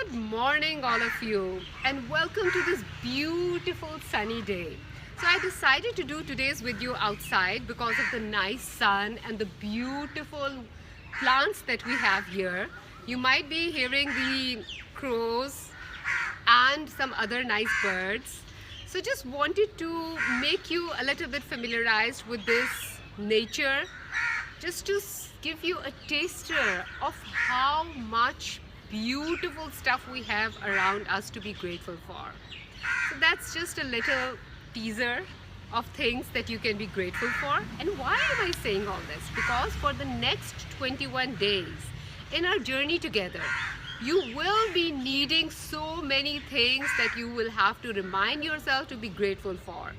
Good morning, all of you, and welcome to this beautiful sunny day. So I decided to do today's video outside because of the nice sun and the beautiful plants that we have here. You might be hearing the crows and some other nice birds. So just wanted to make you a little bit familiarized with this nature, just to give you a taster of how much beautiful stuff we have around us to be grateful for. So that's just a little teaser of things that you can be grateful for. And why am I saying all this? Because for the next 21 days in our journey together, you will be needing so many things that you will have to remind yourself to be grateful for.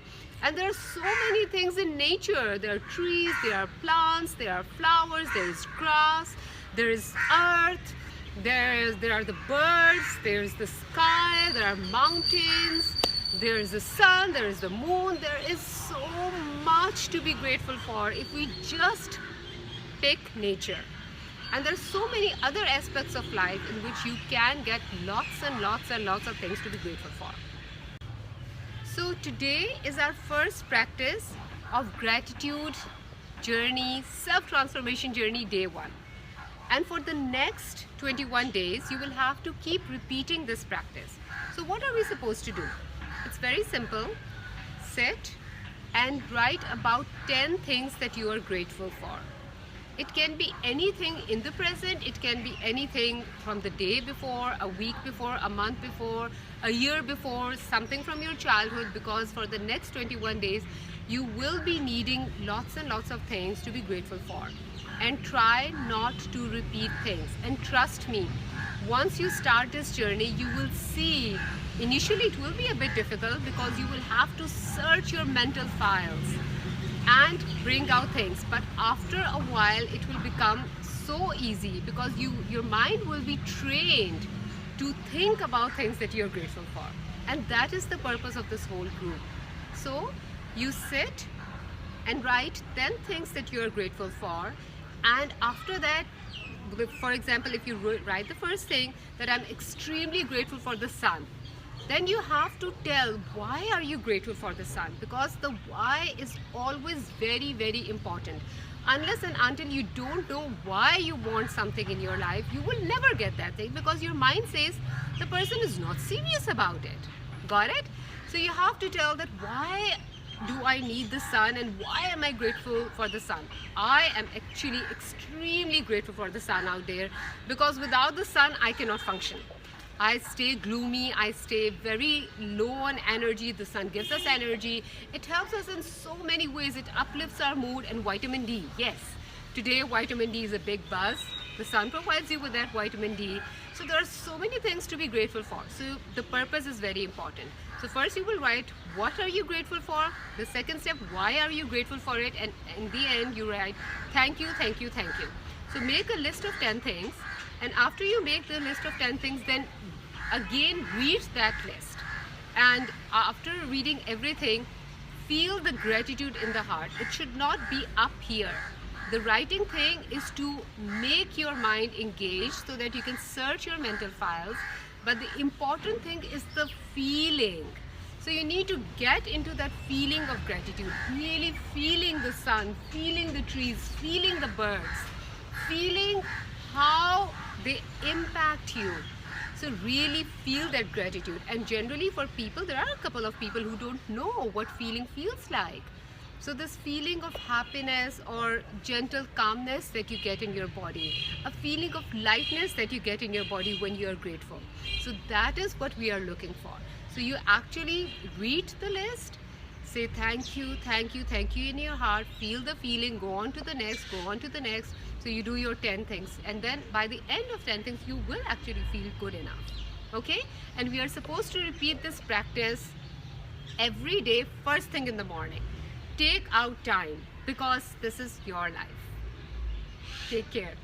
And there are so many things in nature. There are trees, there are plants, there are flowers, there is grass, there is earth, there are the birds, there is the sky, there are mountains, there is the sun, there is the moon. There is so much to be grateful for if we just pick nature. And there are so many other aspects of life in which you can get lots and lots and lots of things to be grateful for. So today is our first practice of gratitude journey, self-transformation journey, day 1. And for the next 21 days, you will have to keep repeating this practice. So what are we supposed to do? It's very simple. Sit and write about 10 things that you are grateful for. It can be anything in the present, it can be anything from the day before, a week before, a month before, a year before, something from your childhood, because for the next 21 days, you will be needing lots and lots of things to be grateful for. And try not to repeat things. And trust me, once you start this journey, you will see, initially it will be a bit difficult because you will have to search your mental files and bring out things, but after a while it will become so easy because your mind will be trained to think about things that you're grateful for. And that is the purpose of this whole group. So you sit and write 10 things that you're grateful for, and after that, for example, if you write the first thing that I'm extremely grateful for the sun, then you have to tell why are you grateful for the sun, because the why is always very, very important. Unless and until you don't know why you want something in your life, you will never get that thing, because your mind says the person is not serious about it. Got it? So you have to tell that why do I need the sun and why am I grateful for the sun. I am actually extremely grateful for the sun out there, because without the sun I cannot function. I stay gloomy, I stay very low on energy. The sun gives us energy. It helps us in so many ways. It uplifts our mood. And vitamin D, yes. Today vitamin D is a big buzz. The sun provides you with that vitamin D. So there are so many things to be grateful for. So the purpose is very important. So first you will write what are you grateful for. The second step, why are you grateful for it. And in the end you write thank you, thank you, thank you. So make a list of 10 things. And after you make the list of 10 things, then again read that list. And after reading everything, feel the gratitude in the heart. It should not be up here. The writing thing is to make your mind engaged so that you can search your mental files. But the important thing is the feeling. So you need to get into that feeling of gratitude, really feeling the sun, feeling the trees, feeling the birds, feeling how they impact you. So really feel that gratitude. And generally for people, there are a couple of people who don't know what feeling feels like. So this feeling of happiness or gentle calmness that you get in your body, a feeling of lightness that you get in your body when you are grateful. So that is what we are looking for. So you actually read the list, say thank you, thank you, thank you in your heart, feel the feeling, go on to the next, go on to the next. So you do your 10 things, and then by the end of 10 things you will actually feel good enough. Okay? And we are supposed to repeat this practice every day, first thing in the morning. Take out time, because this is your life. Take care.